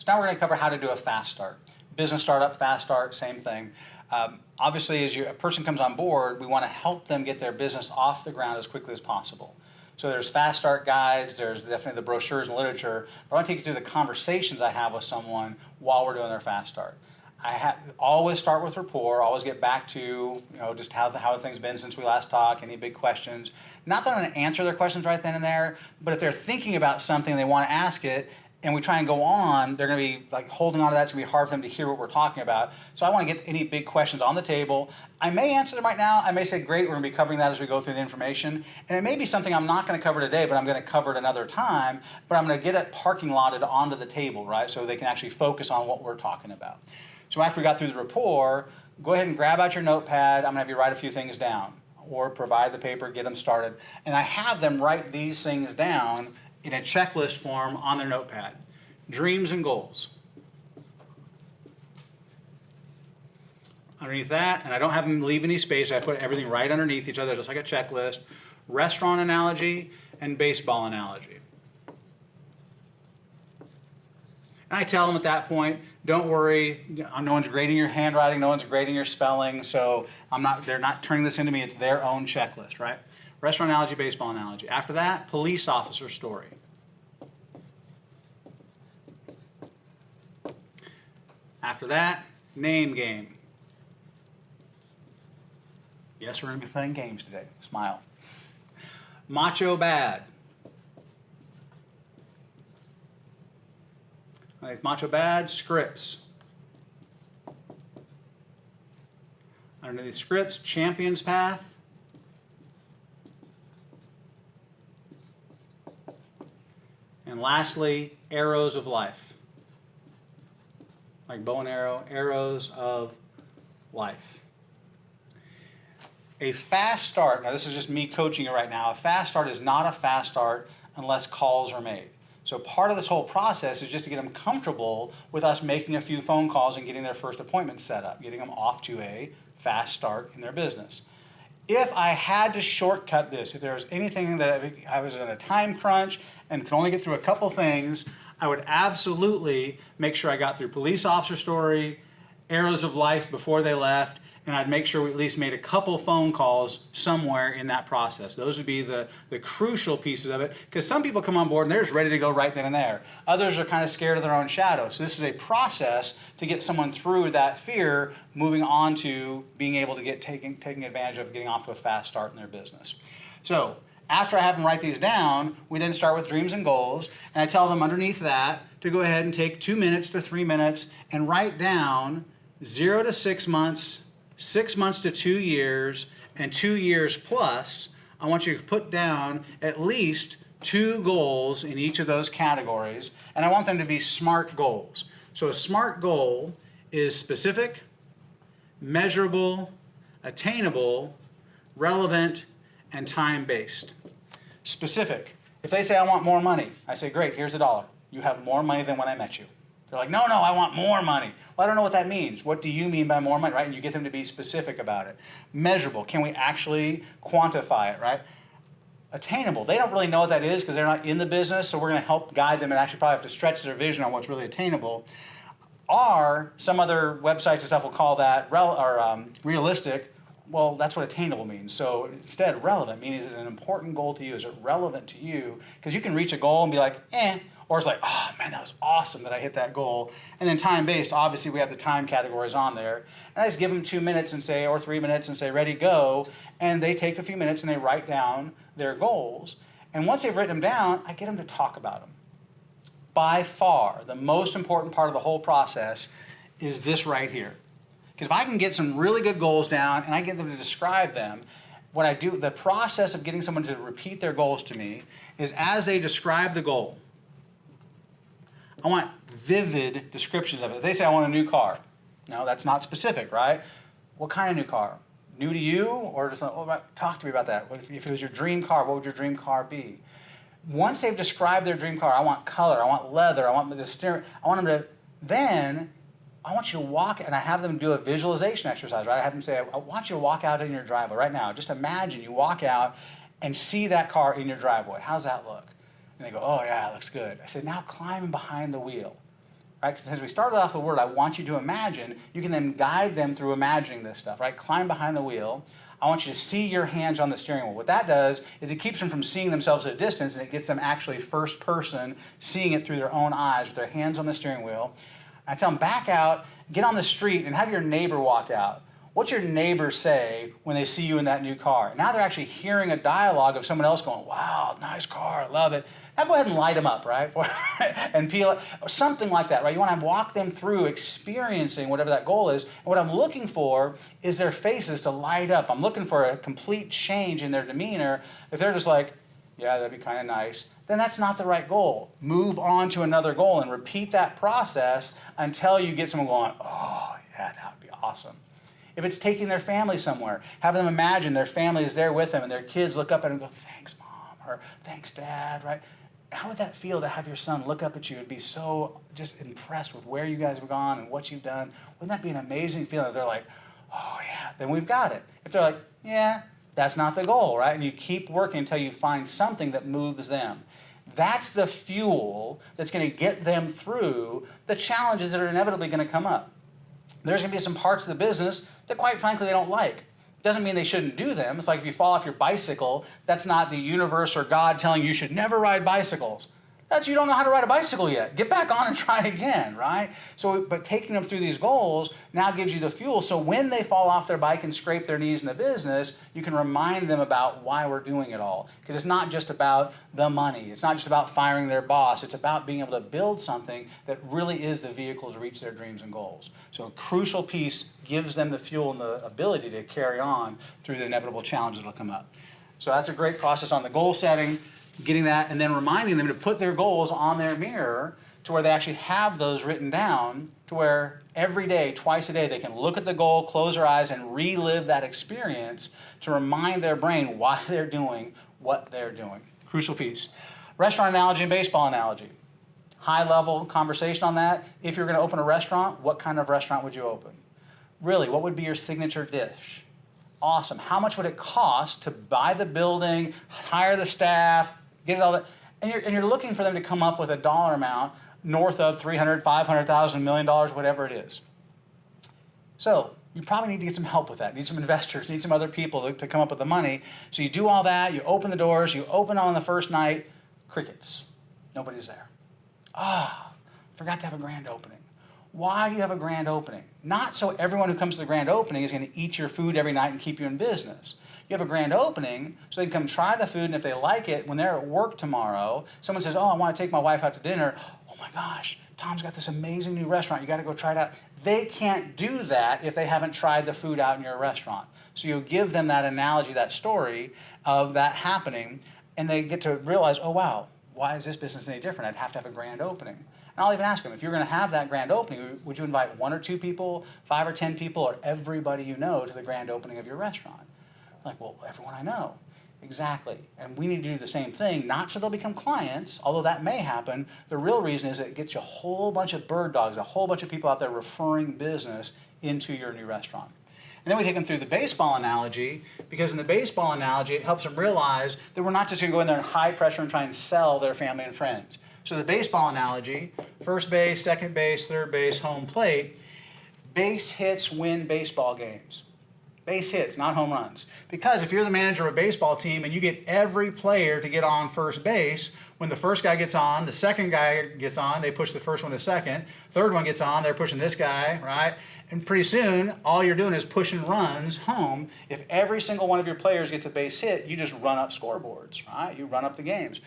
now we're going to cover how to do a fast start. Business startup, fast start, same thing. Obviously, as a person comes on board, we want to help them get their business off the ground as quickly as possible. So there's fast start guides, there's definitely the brochures and literature, but I want to take you through the conversations I have with someone while we're doing their fast start. Always start with rapport, always get back to just how things been since we last talked, any big questions. Not that I'm going to answer their questions right then and there, but if they're thinking about something and they want to ask it, and we try and go on, they're going to be like holding on to that. It's going to be hard for them to hear what we're talking about. So I want to get any big questions on the table. I may answer them right now. I may say, great, we're going to be covering that as we go through the information. And it may be something I'm not going to cover today, but I'm going to cover it another time. But I'm going to get it parking lotted onto the table, right? So they can actually focus on what we're talking about. So after we got through the rapport, go ahead and grab out your notepad. I'm going to have you write a few things down or provide the paper, get them started. And I have them write these things down in a checklist form on their notepad. Dreams and goals. Underneath that, and I don't have them leave any space, I put everything right underneath each other, just like a checklist. Restaurant analogy and baseball analogy. And I tell them at that point, don't worry, no one's grading your handwriting, no one's grading your spelling, so they're not turning this into me, it's their own checklist, right? Restaurant analogy, baseball analogy. After that, police officer story. After that, name game. Yes, we're going to be playing games today. Smile. Macho bad. Underneath macho bad, scripts. Underneath scripts, champion's path. And lastly, arrows of life. Like bow and arrow, arrows of life. A fast start, now this is just me coaching you right now, a fast start is not a fast start unless calls are made. So part of this whole process is just to get them comfortable with us making a few phone calls and getting their first appointment set up, getting them off to a fast start in their business. If I had to shortcut this, if there was anything that I was in a time crunch and could only get through a couple things, I would absolutely make sure I got through police officer story, arrows of life before they left, and I'd make sure we at least made a couple phone calls somewhere in that process. Those would be the crucial pieces of it, because some people come on board and they're just ready to go right then and there. Others are kind of scared of their own shadow. So this is a process to get someone through that fear, moving on to being able to get taking advantage of getting off to a fast start in their business. So after I have them write these down, we then start with dreams and goals, and I tell them underneath that to go ahead and take 2 minutes to 3 minutes and write down 0 to 6 months, 6 months to 2 years, and 2 years plus. I want you to put down at least 2 goals in each of those categories, and I want them to be SMART goals. So a SMART goal is specific, measurable, attainable, relevant, and time-based. Specific. If they say, I want more money, I say, great, here's $1. You have more money than when I met you. They're like, no, I want more money. Well, I don't know what that means. What do you mean by more money, right? And you get them to be specific about it. Measurable. Can we actually quantify it, right? Attainable. They don't really know what that is because they're not in the business, so we're going to help guide them and actually probably have to stretch their vision on what's really attainable. Or some other websites and stuff will call that realistic. Well, that's what attainable means. So instead, relevant means, is it an important goal to you? Is it relevant to you? Because you can reach a goal and be like, or it's like, oh man, that was awesome that I hit that goal. And then time-based, obviously we have the time categories on there. And I just give them 2 minutes and say, or 3 minutes and say, ready, go. And they take a few minutes and they write down their goals. And once they've written them down, I get them to talk about them. By far, the most important part of the whole process is this right here. Because if I can get some really good goals down and I get them to describe them, what I do, the process of getting someone to repeat their goals to me is as they describe the goal, I want vivid descriptions of it. If they say, I want a new car. No, that's not specific, right? What kind of new car? New to you? Or just, talk to me about that. If it was your dream car, what would your dream car be? Once they've described their dream car, I want color, I want leather, I want the steering, I want them to, then I want you to walk, and I have them do a visualization exercise, right? I have them say, I want you to walk out in your driveway right now. Just imagine you walk out and see that car in your driveway. How's that look? And they go, oh yeah, it looks good. I said, now climb behind the wheel. right? Because as we started off the word, I want you to imagine, you can then guide them through imagining this stuff, right? Climb behind the wheel. I want you to see your hands on the steering wheel. What that does is it keeps them from seeing themselves at a distance, and it gets them actually first person, seeing it through their own eyes with their hands on the steering wheel. I tell them, back out, get on the street, and have your neighbor walk out. What's your neighbor say when they see you in that new car? Now they're actually hearing a dialogue of someone else going, wow, nice car, I love it. Now go ahead and light them up, right? And peel it, or something like that, right? You want to walk them through experiencing whatever that goal is. And what I'm looking for is their faces to light up. I'm looking for a complete change in their demeanor. If they're just like, yeah, that'd be kind of nice, then that's not the right goal. Move on to another goal and repeat that process until you get someone going, oh, yeah, that would be awesome. If it's taking their family somewhere, have them imagine their family is there with them and their kids look up at them and go, thanks, Mom, or thanks, Dad, right? How would that feel to have your son look up at you and be so just impressed with where you guys have gone and what you've done? Wouldn't that be an amazing feeling if they're like, oh, yeah, then we've got it. If they're like, yeah, that's not the goal, right? And you keep working until you find something that moves them. That's the fuel that's going to get them through the challenges that are inevitably going to come up. There's going to be some parts of the business that, quite frankly, they don't like. Doesn't mean they shouldn't do them. It's like if you fall off your bicycle, that's not the universe or God telling you should never ride bicycles. That's you don't know how to ride a bicycle yet. Get back on and try again, right? So, but taking them through these goals now gives you the fuel. So when they fall off their bike and scrape their knees in the business, you can remind them about why we're doing it all. Because it's not just about the money. It's not just about firing their boss. It's about being able to build something that really is the vehicle to reach their dreams and goals. So a crucial piece gives them the fuel and the ability to carry on through the inevitable challenges that will come up. So that's a great process on the goal setting. Getting that and then reminding them to put their goals on their mirror to where they actually have those written down to where every day, twice a day, they can look at the goal, close their eyes, and relive that experience to remind their brain why they're doing what they're doing. Crucial piece. Restaurant analogy and baseball analogy. High level conversation on that. If you're going to open a restaurant, what kind of restaurant would you open? Really, what would be your signature dish? Awesome. How much would it cost to buy the building, hire the staff, get it all that, and you're looking for them to come up with a dollar amount north of $300,000, $500,000, $1 million, whatever it is. So you probably need to get some help with that. Need some investors, need some other people to come up with the money. So you do all that, you open the doors, you open on the first night, crickets. Nobody's there. Forgot to have a grand opening. Why do you have a grand opening? Not so everyone who comes to the grand opening is going to eat your food every night and keep you in business. You have a grand opening so they can come try the food, and if they like it, when they're at work tomorrow, someone says, oh, I want to take my wife out to dinner. Oh my gosh, Tom's got this amazing new restaurant. You got to go try it out. They can't do that if they haven't tried the food out in your restaurant. So you give them that analogy, that story of that happening, and they get to realize, oh wow, why is this business any different? I'd have to have a grand opening. And I'll even ask them, if you're going to have that grand opening, would you invite 1 or 2 people, 5 or 10 people, or everybody you know to the grand opening of your restaurant? Like, well, everyone I know. Exactly. And we need to do the same thing, not so they'll become clients, although that may happen. The real reason is it gets you a whole bunch of bird dogs, a whole bunch of people out there referring business into your new restaurant. And then we take them through the baseball analogy, because in the baseball analogy, it helps them realize that we're not just going to go in there in high pressure and try and sell their family and friends. So the baseball analogy, first base, second base, third base, home plate, base hits win baseball games. Base hits, not home runs. Because if you're the manager of a baseball team and you get every player to get on first base, when the first guy gets on, the second guy gets on, they push the first one to second, third one gets on, they're pushing this guy, right? And pretty soon, all you're doing is pushing runs home. If every single one of your players gets a base hit, you just run up scoreboards, right? You run up the games.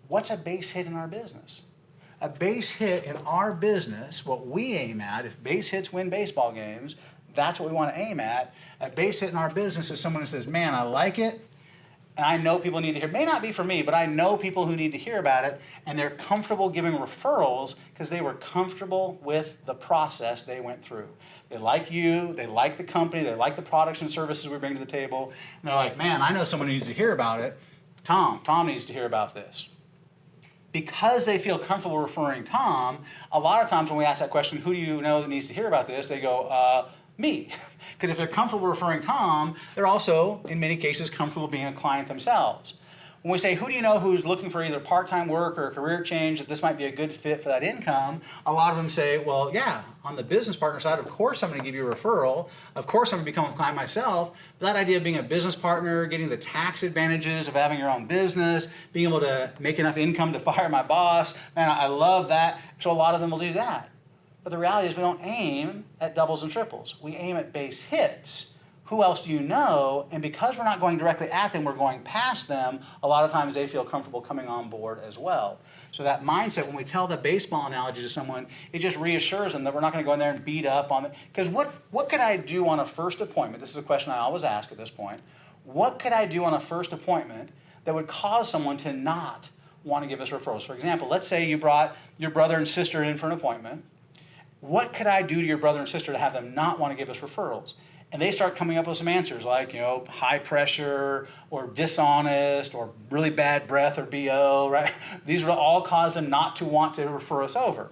What's a base hit in our business? A base hit in our business, what we aim at, if base hits win baseball games, that's what we want to aim at. A base hit in our business is someone who says, man, I like it, and I know people need to hear. It may not be for me, but I know people who need to hear about it, and they're comfortable giving referrals because they were comfortable with the process they went through. They like you, they like the company, they like the products and services we bring to the table, and they're like, man, I know someone who needs to hear about it. Tom needs to hear about this. Because they feel comfortable referring Tom, a lot of times when we ask that question, who do you know that needs to hear about this, they go, me. Because if they're comfortable referring Tom, they're also, in many cases, comfortable being a client themselves. when we say, who do you know who's looking for either part-time work or a career change, that this might be a good fit for that income, a lot of them say, well, yeah, on the business partner side, of course I'm going to give you a referral. Of course I'm going to become a client myself. But that idea of being a business partner, getting the tax advantages of having your own business, being able to make enough income to fire my boss, man, I love that. So a lot of them will do that. But the reality is we don't aim at doubles and triples. We aim at base hits. Who else do you know? And because we're not going directly at them, we're going past them, a lot of times they feel comfortable coming on board as well. So that mindset, when we tell the baseball analogy to someone, it just reassures them that we're not going to go in there and beat up on them. Because what could I do on a first appointment? This is a question I always ask at this point. What could I do on a first appointment that would cause someone to not want to give us referrals? For example, let's say you brought your brother and sister in for an appointment. What could I do to your brother and sister to have them not want to give us referrals? And they start coming up with some answers like, high pressure or dishonest or really bad breath or BO, right? These will all cause them not to want to refer us over.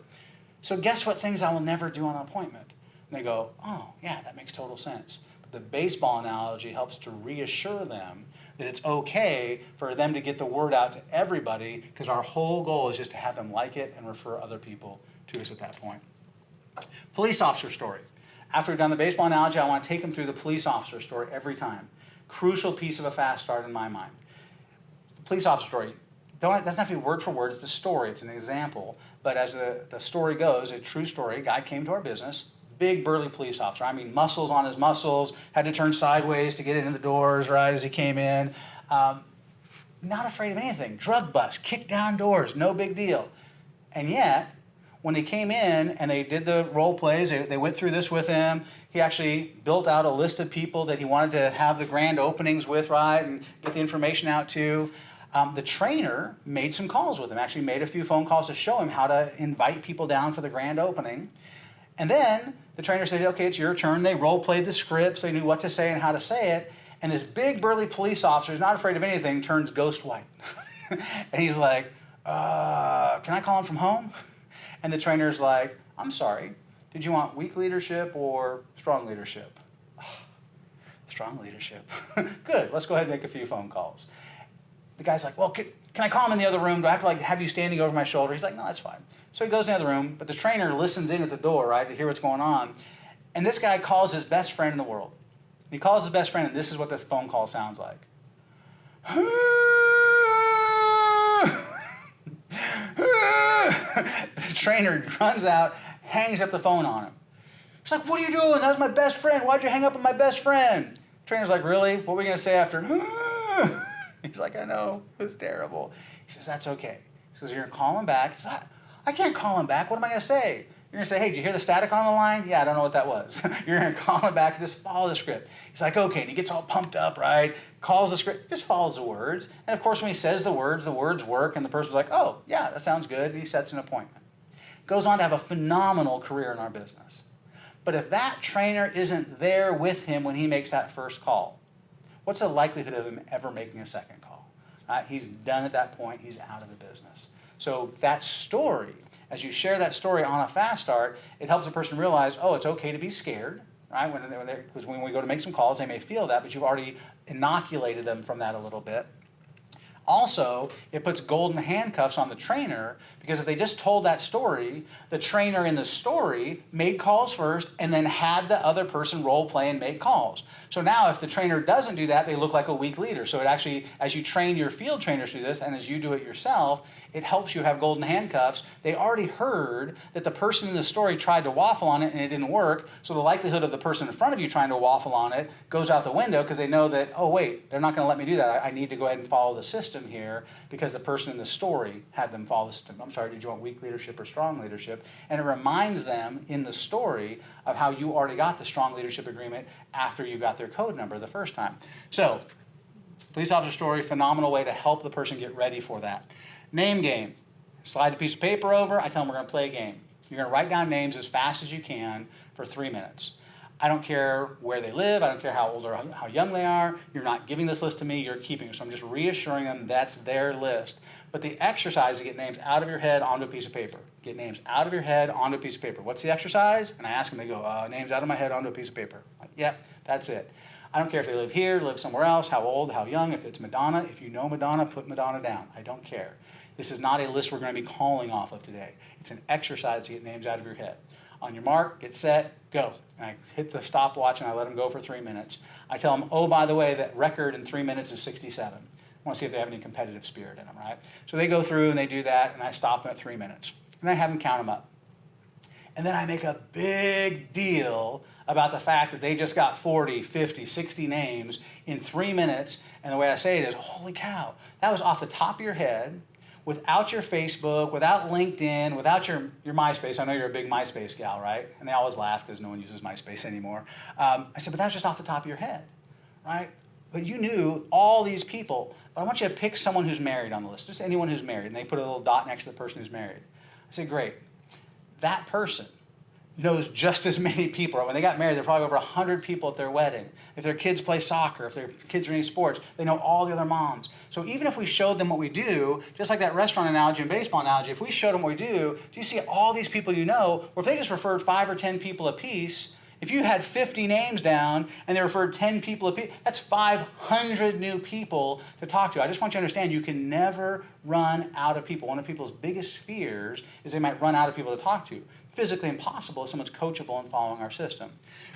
So guess what things I will never do on an appointment? And they go, oh, yeah, that makes total sense. But the baseball analogy helps to reassure them that it's okay for them to get the word out to everybody, because our whole goal is just to have them like it and refer other people to us at that point. Police officer story. After we've done the baseball analogy, I want to take them through the police officer story every time. Crucial piece of a fast start in my mind. The police officer story, doesn't have to be word for word, it's a story, it's an example. But as the story goes, a true story, a guy came to our business, big burly police officer. I mean, muscles on his muscles, had to turn sideways to get into the doors, right, as he came in. Not afraid of anything. Drug bust, kick down doors, no big deal. And yet, when he came in and they did the role plays, they went through this with him. He actually built out a list of people that he wanted to have the grand openings with, right, and get the information out to. The trainer made some calls with him, actually made a few phone calls to show him how to invite people down for the grand opening. And then the trainer said, okay, it's your turn. They role played the scripts. They knew what to say and how to say it. And this big burly police officer, who's not afraid of anything, turns ghost white. And he's like, can I call him from home? And the trainer's like, I'm sorry, did you want weak leadership or strong leadership? Strong leadership. Good, let's go ahead and make a few phone calls. The guy's like, well, can I call him in the other room? Do I have to have you standing over my shoulder? He's like, no, that's fine. So he goes in the other room, but the trainer listens in at the door, right, to hear what's going on. And this guy calls his best friend in the world. He calls his best friend, and this is what this phone call sounds like. The trainer runs out, hangs up the phone on him. He's like, what are you doing? That was my best friend. Why'd you hang up on my best friend? The trainer's like, really? What are we going to say after? He's like, I know. It was terrible. He says, that's okay. He says, you're going to call him back. He says, I can't call him back. What am I going to say? You're going to say, hey, did you hear the static on the line? Yeah, I don't know what that was. You're going to call him back and just follow the script. He's like, okay. And he gets all pumped up, right? Calls the script, just follows the words. And of course, when he says the words work. And the person's like, oh, yeah, that sounds good. And he sets an appointment. Goes on to have a phenomenal career in our business. But if that trainer isn't there with him when he makes that first call, what's the likelihood of him ever making a second call? He's done at that point. He's out of the business. So that story, as you share that story on a fast start, it helps the person realize, oh, it's okay to be scared, right? Because when we go to make some calls, they may feel that, but you've already inoculated them from that a little bit. Also, it puts golden handcuffs on the trainer, because if they just told that story, the trainer in the story made calls first and then had the other person role play and make calls. So now if the trainer doesn't do that, they look like a weak leader. So it actually, as you train your field trainers to do this and as you do it yourself, it helps you have golden handcuffs. They already heard that the person in the story tried to waffle on it and it didn't work. So the likelihood of the person in front of you trying to waffle on it goes out the window, because they know that, oh wait, they're not going to let me do that. I need to go ahead and follow the system here, because the person in the story had them follow the system. I'm sorry, did you want weak leadership or strong leadership? And it reminds them in the story of how you already got the strong leadership agreement after you got their code number the first time. So, police officer story, phenomenal way to help the person get ready for that. Name game. Slide a piece of paper over. I tell them we're going to play a game. You're going to write down names as fast as you can for 3 minutes. I don't care where they live. I don't care how old or how young they are. You're not giving this list to me. You're keeping it. So I'm just reassuring them that's their list. But the exercise is to get names out of your head onto a piece of paper. Get names out of your head onto a piece of paper. What's the exercise? And I ask them, they go, names out of my head onto a piece of paper. Like, yep, that's it. I don't care if they live here, live somewhere else, how old, how young, if it's Madonna. If you know Madonna, put Madonna down. I don't care. This is not a list we're going to be calling off of today. It's an exercise to get names out of your head. On your mark, get set, go. And I hit the stopwatch and I let them go for 3 minutes. I tell them, oh, by the way, that record in 3 minutes is 67. I want to see if they have any competitive spirit in them, right? So they go through and they do that, and I stop them at 3 minutes. And I have them count them up. And then I make a big deal about the fact that they just got 40, 50, 60 names in 3 minutes. And the way I say it is, holy cow, that was off the top of your head, without your Facebook, without LinkedIn, without your MySpace. I know you're a big MySpace gal, right? And they always laugh because no one uses MySpace anymore. I said, but that was just off the top of your head, right? But you knew all these people. But I want you to pick someone who's married on the list, just anyone who's married. And they put a little dot next to the person who's married. I said, great. That person knows just as many people. When they got married, there were probably over 100 people at their wedding. If their kids play soccer, if their kids are in any sports, they know all the other moms. So even if we showed them what we do, just like that restaurant analogy and baseball analogy, if we showed them what we do you see all these people you know, or if they just referred 5 or 10 people apiece, if you had 50 names down and they referred 10 people apiece, that's 500 new people to talk to. I just want you to understand you can never run out of people. One of people's biggest fears is they might run out of people to talk to. Physically impossible if someone's coachable and following our system.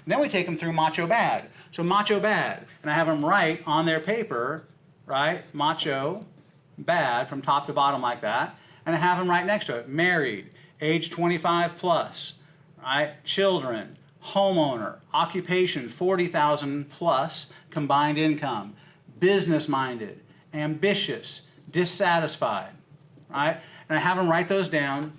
And then we take them through Macho Bad. So Macho Bad, and I have them write on their paper, right, Macho Bad from top to bottom like that, and I have them right next to it, married, age 25 plus, right, children, homeowner, occupation 40,000 plus combined income, business-minded, ambitious, dissatisfied, right, and I have them write those down,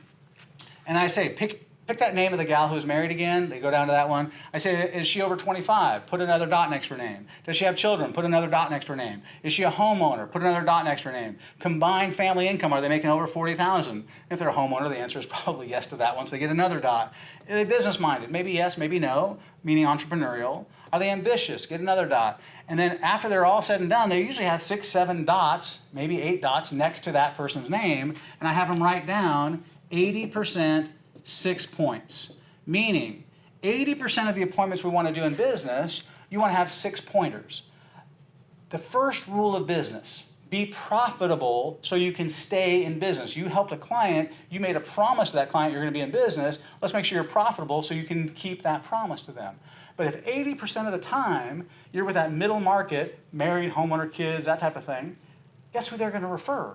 and I say, pick that name of the gal who's married again. They go down to that one. I say, is she over 25? Put another dot next to her name. Does she have children? Put another dot next to her name. Is she a homeowner? Put another dot next to her name. Combined family income, are they making over 40,000? If they're a homeowner, the answer is probably yes to that one, so they get another dot. Are they business-minded? Maybe yes, maybe no, meaning entrepreneurial. Are they ambitious? Get another dot. And then after they're all said and done, they usually have 6, 7 dots, maybe 8 dots next to that person's name, and I have them write down 80%, 6 points. Meaning, 80% of the appointments we want to do in business, you want to have 6 pointers. The first rule of business, be profitable so you can stay in business. You helped a client, you made a promise to that client you're going to be in business. Let's make sure you're profitable so you can keep that promise to them. But if 80% of the time you're with that middle market, married, homeowner, kids, that type of thing, guess who they're going to refer?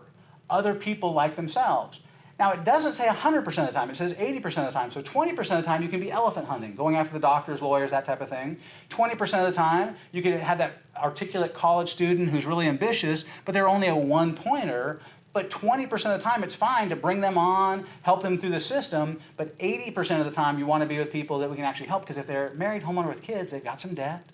Other people like themselves. Now, it doesn't say 100% of the time. It says 80% of the time. So 20% of the time, you can be elephant hunting, going after the doctors, lawyers, that type of thing. 20% of the time, you could have that articulate college student who's really ambitious, but they're only a one-pointer. But 20% of the time, it's fine to bring them on, help them through the system. But 80% of the time, you want to be with people that we can actually help, because if they're married, homeowner with kids, they've got some debt.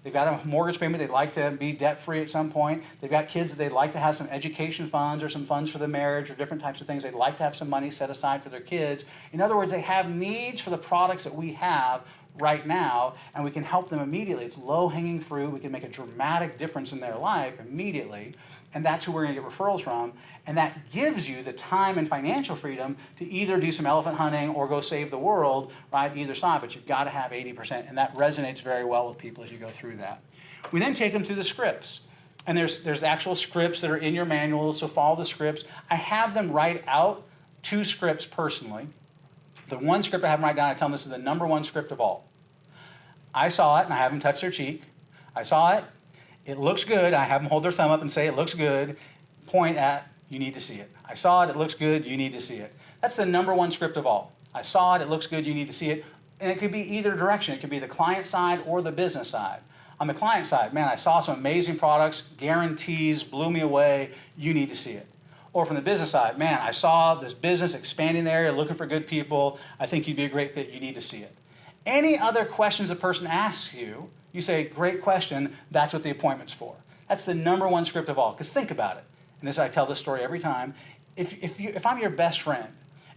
They've got a mortgage payment. They'd like to be debt-free at some point. They've got kids that they'd like to have some education funds or some funds for the marriage or different types of things. They'd like to have some money set aside for their kids. In other words, they have needs for the products that we have right now, and we can help them immediately. It's low-hanging fruit. We can make a dramatic difference in their life immediately, and that's who we're going to get referrals from. And that gives you the time and financial freedom to either do some elephant hunting or go save the world, right, either side. But you've got to have 80%, and that resonates very well with people as you go through that. We then take them through the scripts. And there's actual scripts that are in your manuals, so follow the scripts. I have them write out 2 scripts personally. The one script I have them write down, I tell them this is the #1 script of all. I saw it, and I have them touch their cheek. I saw it. It looks good. I have them hold their thumb up and say, it looks good. Point at, you need to see it. I saw it. It looks good. You need to see it. That's the #1 script of all. I saw it. It looks good. You need to see it. And it could be either direction. It could be the client side or the business side. On the client side, man, I saw some amazing products, guarantees, blew me away. You need to see it. Or from the business side, man, I saw this business expanding the area, looking for good people. I think you'd be a great fit. You need to see it. Any other questions a person asks you, you say, great question, that's what the appointment's for. That's the #1 script of all. Because think about it. And I tell this story every time. If I'm your best friend,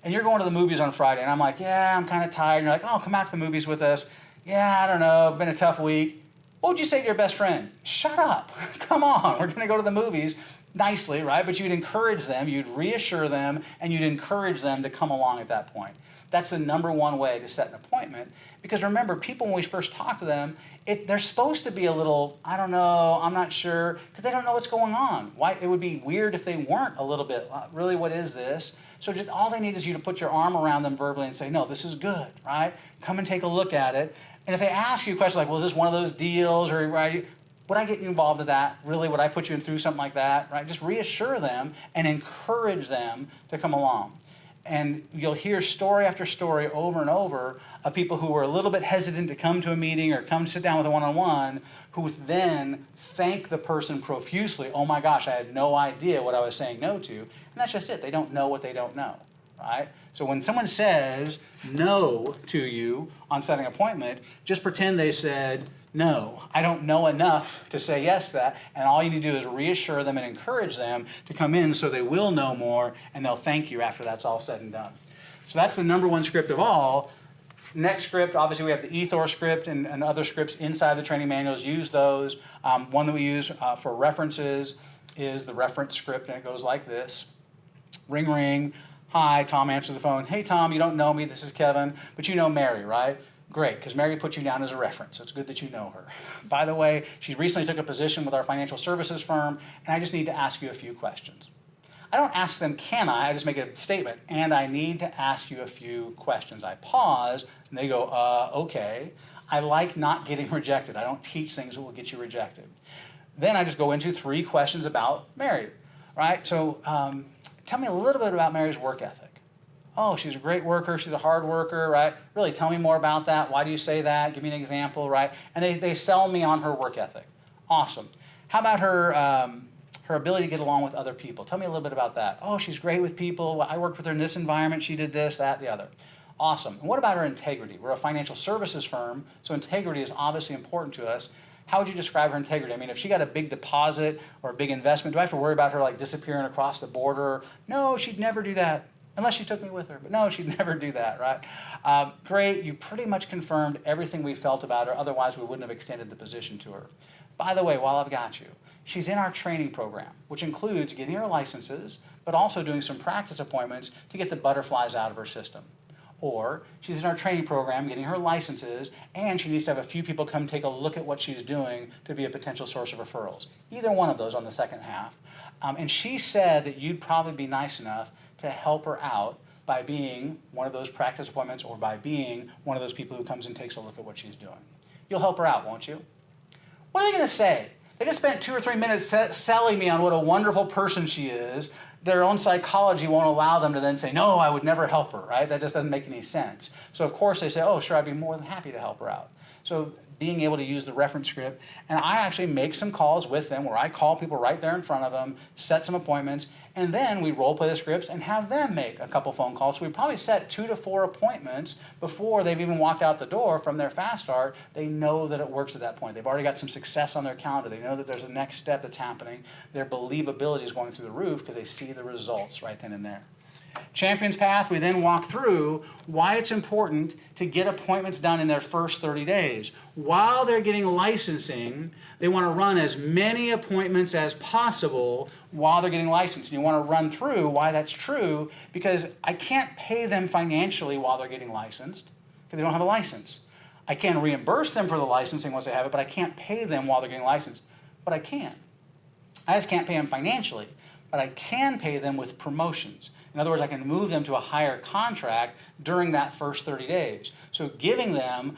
and you're going to the movies on Friday, and I'm like, yeah, I'm kind of tired. And you're like, oh, come out to the movies with us. Yeah, I don't know, it's been a tough week. What would you say to your best friend? Shut up. Come on, we're going to go to the movies. nicely, right? But you'd encourage them, you'd reassure them, and you'd encourage them to come along at that point. That's the number one way to set an appointment. Because remember, people, when we first talk to them, they're supposed to be a little, I don't know, I'm not sure, because they don't know what's going on. Why? It would be weird if they weren't a little bit, really, what is this? So just all they need is you to put your arm around them verbally and say, no, this is good, right? Come and take a look at it. And if they ask you questions like, well, is this one of those deals, or right, would I get you involved in that? Really, would I put you through something like that? Right? Just reassure them and encourage them to come along. And you'll hear story after story over and over of people who were a little bit hesitant to come to a meeting or come sit down with a one-on-one, who then thank the person profusely. Oh my gosh, I had no idea what I was saying no to. And that's just it. They don't know what they don't know, right? So when someone says no to you on setting an appointment, just pretend they said, no, I don't know enough to say yes to that, and all you need to do is reassure them and encourage them to come in so they will know more, and they'll thank you after that's all said and done. So that's the number one script of all. Next script, obviously we have the Ethor script and other scripts inside the training manuals. Use those. One that we use for references is the reference script, and it goes like this. Ring, ring. Hi, Tom answers the phone. Hey, Tom, you don't know me. This is Kevin, but you know Mary, right? Great, because Mary put you down as a reference. So it's good that you know her. By the way, she recently took a position with our financial services firm, and I just need to ask you a few questions. I don't ask them, can I just make a statement, and I need to ask you a few questions. I pause, and they go, okay. I like not getting rejected. I don't teach things that will get you rejected. Then I just go into 3 questions about Mary, right? So tell me a little bit about Mary's work ethic. Oh, she's a great worker, she's a hard worker, right? Really, tell me more about that. Why do you say that? Give me an example, right? And they sell me on her work ethic. Awesome. How about her ability to get along with other people? Tell me a little bit about that. Oh, she's great with people. I worked with her in this environment. She did this, that, the other. Awesome. And what about her integrity? We're a financial services firm, so integrity is obviously important to us. How would you describe her integrity? I mean, if she got a big deposit or a big investment, do I have to worry about her like disappearing across the border? No, she'd never do that. Unless she took me with her. But no, she'd never do that, right? Great, you pretty much confirmed everything we felt about her. Otherwise, we wouldn't have extended the position to her. By the way, while I've got you, she's in our training program, which includes getting her licenses, but also doing some practice appointments to get the butterflies out of her system. Or she's in our training program, getting her licenses, and she needs to have a few people come take a look at what she's doing to be a potential source of referrals. Either one of those on the second half. And she said that you'd probably be nice enough to help her out by being one of those practice appointments or by being one of those people who comes and takes a look at what she's doing. You'll help her out, won't you? What are they going to say? They just spent 2 or 3 minutes selling me on what a wonderful person she is. Their own psychology won't allow them to then say, no, I would never help her, right? That just doesn't make any sense. So of course they say, oh, sure, I'd be more than happy to help her out. So being able to use the reference script, and I actually make some calls with them where I call people right there in front of them, set some appointments, and then we role play the scripts and have them make a couple phone calls. So we probably set 2 to 4 appointments before they've even walked out the door from their fast start. They know that it works at that point. They've already got some success on their calendar. They know that there's a next step that's happening. Their believability is going through the roof because they see the results right then and there. Champions Path, we then walk through why it's important to get appointments done in their first 30 days. While they're getting licensing, they want to run as many appointments as possible while they're getting licensed. And you want to run through why that's true, because I can't pay them financially while they're getting licensed because they don't have a license. I can reimburse them for the licensing once they have it, but I can't pay them while they're getting licensed. But I can. I just can't pay them financially, but I can pay them with promotions. In other words, I can move them to a higher contract during that first 30 days. So giving them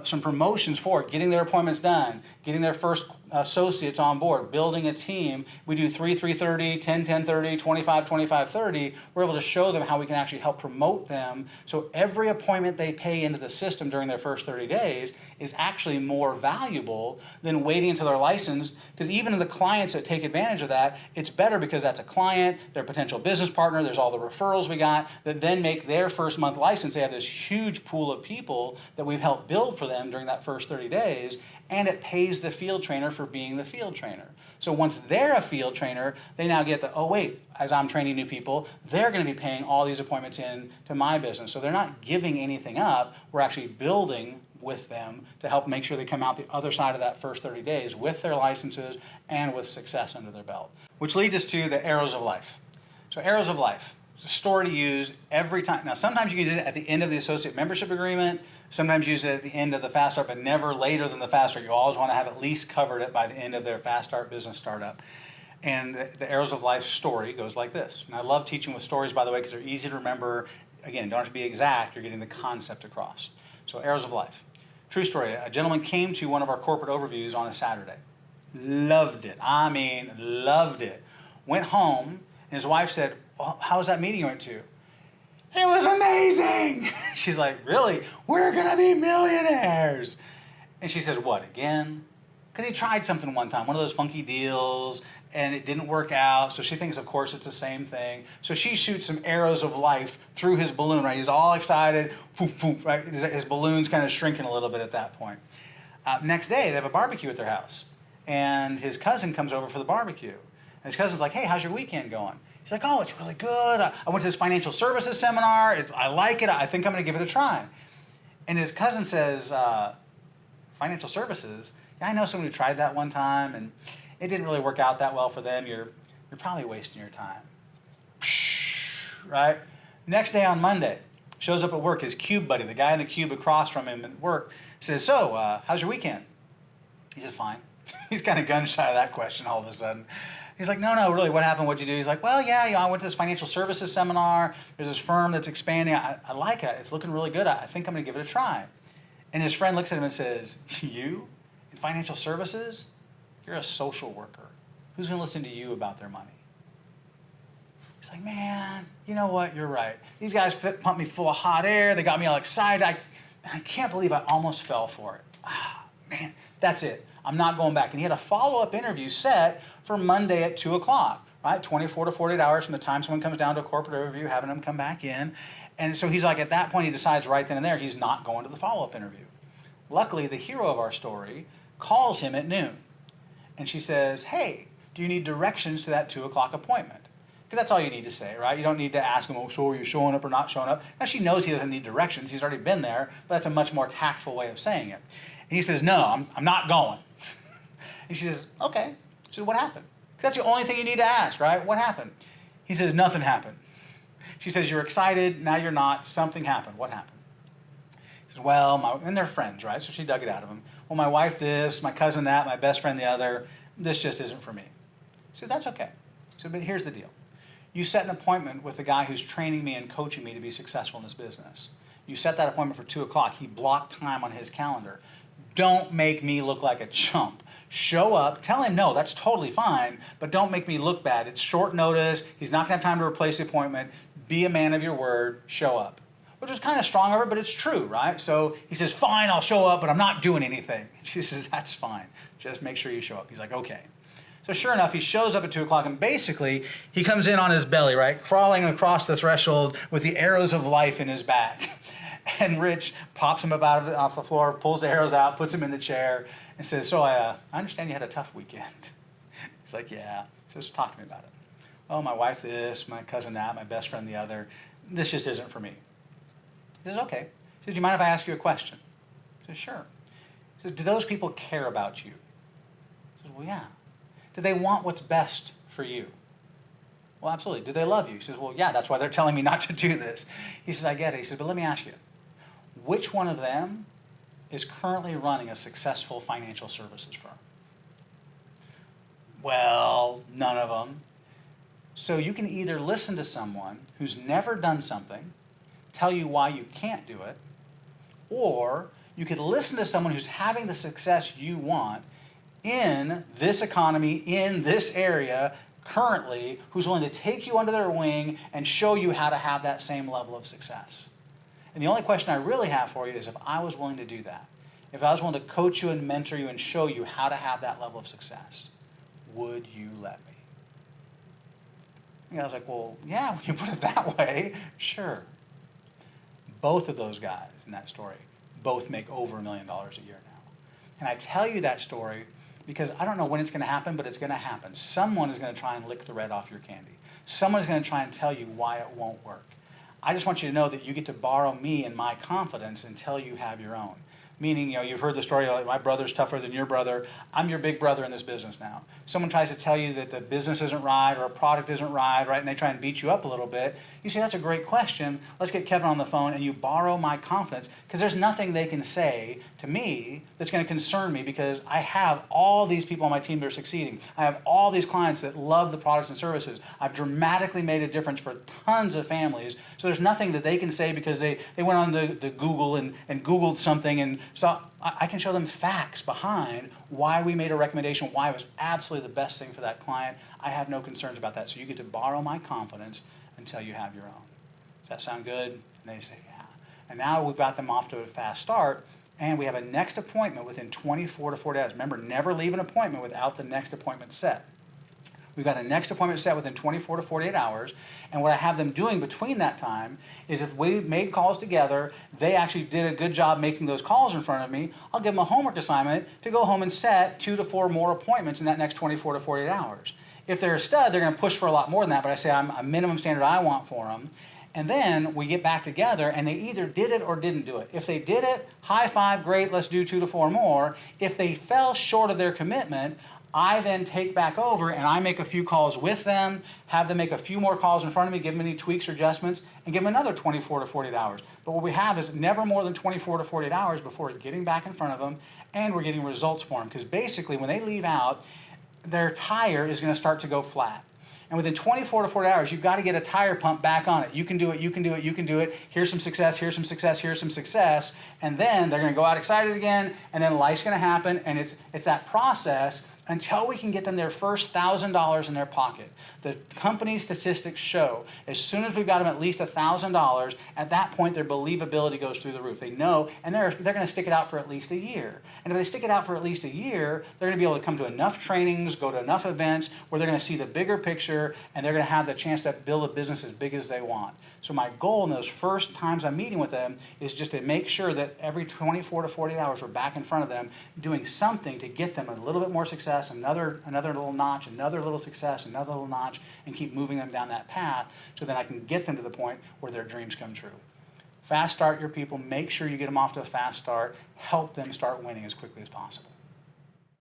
some promotions for it, getting their appointments done, getting their first associates on board, building a team. We do 3-3-30, 10-10-30, 25-25-30. We're able to show them how we can actually help promote them. So every appointment they pay into the system during their first 30 days is actually more valuable than waiting until they're licensed. Because even the clients that take advantage of that, it's better because that's a client, their potential business partner, there's all the referrals we got that then make their first month license. They have this huge pool of people that we've helped build for them during that first 30 days. And it pays the field trainer for being the field trainer. So once they're a field trainer, they now get the, oh wait, as I'm training new people, they're going to be paying all these appointments in to my business. So they're not giving anything up. We're actually building with them to help make sure they come out the other side of that first 30 days with their licenses and with success under their belt. Which leads us to the arrows of life. So arrows of life. It's a story to use every time. Now, sometimes you can use it at the end of the associate membership agreement. Sometimes use it at the end of the Fast Start, but never later than the Fast Start. You always want to have at least covered it by the end of their Fast Start business startup. And the arrows of life story goes like this. And I love teaching with stories, by the way, because they're easy to remember. Again, don't have to be exact. You're getting the concept across. So arrows of life. True story. A gentleman came to one of our corporate overviews on a Saturday. Loved it. I mean, loved it. Went home, and his wife said, well, how was that meeting you went to? It was amazing. She's like, really? We're going to be millionaires. And she says, what, again? Because he tried something one time, one of those funky deals, and it didn't work out. So she thinks, of course, it's the same thing. So she shoots some arrows of life through his balloon, right? He's all excited, poof, poof, right? His balloon's kind of shrinking a little bit at that point. Next day, they have a barbecue at their house. And his cousin comes over for the barbecue. And his cousin's like, hey, how's your weekend going? He's like, oh, it's really good. I went to this financial services seminar. I like it. I think I'm going to give it a try. And his cousin says, financial services? Yeah, I know someone who tried that one time, and it didn't really work out that well for them. You're probably wasting your time. Right? Next day on Monday, shows up at work. His cube buddy, the guy in the cube across from him at work, says, so, how's your weekend? He said, fine. He's kind of gun shy of that question all of a sudden. He's like, no, really, what happened? What'd you do? He's like, well, yeah, I went to this financial services seminar. There's this firm that's expanding. I like it. It's looking really good. I think I'm going to give it a try. And his friend looks at him and says, you? In financial services? You're a social worker. Who's going to listen to you about their money? He's like, man, you know what? You're right. These guys pumped me full of hot air. They got me all excited. I can't believe I almost fell for it. Man, that's it. I'm not going back. And he had a follow-up interview set for Monday at 2 o'clock, right? 24 to 48 hours from the time someone comes down to a corporate overview, having them come back in. And so he's like, at that point, he decides right then and there, he's not going to the follow-up interview. Luckily, the hero of our story calls him at noon. And she says, hey, do you need directions to that 2 o'clock appointment? Because that's all you need to say, right? You don't need to ask him, oh, so are you showing up or not showing up? Now, she knows he doesn't need directions. He's already been there, but that's a much more tactful way of saying it. And he says, no, I'm not going. And she says, okay. She says, what happened? Because that's the only thing you need to ask, right? What happened? He says, nothing happened. She says, you're excited, now you're not, something happened. What happened? He says, well, and they're friends, right? So she dug it out of him. Well, my wife this, my cousin that, my best friend the other. This just isn't for me. She said, that's okay. So, but here's the deal. You set an appointment with the guy who's training me and coaching me to be successful in this business. You set that appointment for 2 o'clock. He blocked time on his calendar. Don't make me look like a chump. Show up, tell him, no, that's totally fine, but don't make me look bad. It's short notice. He's not going to have time to replace the appointment. Be a man of your word. Show up. Which was kind of strong of her, but it's true, right? So he says, fine, I'll show up, but I'm not doing anything. She says, that's fine. Just make sure you show up. He's like, okay. So sure enough, he shows up at 2 o'clock, and basically, he comes in on his belly, right? Crawling across the threshold with the arrows of life in his back. And Rich pops him up off the floor, pulls the arrows out, puts him in the chair, and says, so I understand you had a tough weekend. He's like, yeah. He says, talk to me about it. Oh, my wife this, my cousin that, my best friend the other. This just isn't for me. He says, okay. He says, do you mind if I ask you a question? He says, sure. He says, do those people care about you? He says, well, yeah. Do they want what's best for you? Well, absolutely. Do they love you? He says, well, yeah, that's why they're telling me not to do this. He says, I get it. He says, but let me ask you, which one of them is currently running a successful financial services firm? Well, none of them. So you can either listen to someone who's never done something, tell you why you can't do it, or you could listen to someone who's having the success you want in this economy, in this area, currently, who's willing to take you under their wing and show you how to have that same level of success. And the only question I really have for you is if I was willing to do that, if I was willing to coach you and mentor you and show you how to have that level of success, would you let me? And I was like, well, yeah, when you put it that way, sure. Both of those guys in that story both make over $1 million a year now. And I tell you that story because I don't know when it's going to happen, but it's going to happen. Someone is going to try and lick the red off your candy. Someone's going to try and tell you why it won't work. I just want you to know that you get to borrow me and my confidence until you have your own. Meaning, you've heard the story, like, my brother's tougher than your brother. I'm your big brother in this business now. Someone tries to tell you that the business isn't right or a product isn't right, and they try and beat you up a little bit. You say, that's a great question. Let's get Kevin on the phone, and you borrow my confidence, because there's nothing they can say to me that's going to concern me, because I have all these people on my team that are succeeding. I have all these clients that love the products and services. I've dramatically made a difference for tons of families. So there's nothing that they can say because they went on the Google and Googled something, and so I can show them facts behind why we made a recommendation, why it was absolutely the best thing for that client. I have no concerns about that. So you get to borrow my confidence until you have your own. Does that sound good? And they say, yeah. And now we've got them off to a fast start, and we have a next appointment within 24 to 48 hours. Remember, never leave an appointment without the next appointment set. We've got a next appointment set within 24 to 48 hours, and what I have them doing between that time is, if we made calls together, they actually did a good job making those calls in front of me, I'll give them a homework assignment to go home and set 2 to 4 more appointments in that next 24 to 48 hours. If they're a stud, they're going to push for a lot more than that, but I say I'm a minimum standard I want for them. And then we get back together, and they either did it or didn't do it. If they did it, high five, great, let's do 2 to 4 more. If they fell short of their commitment, I then take back over and I make a few calls with them, have them make a few more calls in front of me, give them any tweaks or adjustments, and give them another 24 to 48 hours. But what we have is never more than 24 to 48 hours before getting back in front of them, and we're getting results for them. Because basically, when they leave out, their tire is going to start to go flat. And within 24 to 40 hours, you've got to get a tire pump back on it. You can do it, you can do it, you can do it. Here's some success, here's some success, here's some success. And then they're going to go out excited again, and then life's going to happen. And it's that process until we can get them their first $1,000 in their pocket. The company statistics show as soon as we've got them at least $1,000, at that point their believability goes through the roof. They know, and they're going to stick it out for at least a year. And if they stick it out for at least a year, they're going to be able to come to enough trainings, go to enough events where they're going to see the bigger picture, and they're going to have the chance to build a business as big as they want. So my goal in those first times I'm meeting with them is just to make sure that every 24 to 48 hours we're back in front of them doing something to get them a little bit more success, another little notch, another little success, another little notch, and keep moving them down that path so that I can get them to the point where their dreams come true. Fast start your people. Make sure you get them off to a fast start. Help them start winning as quickly as possible.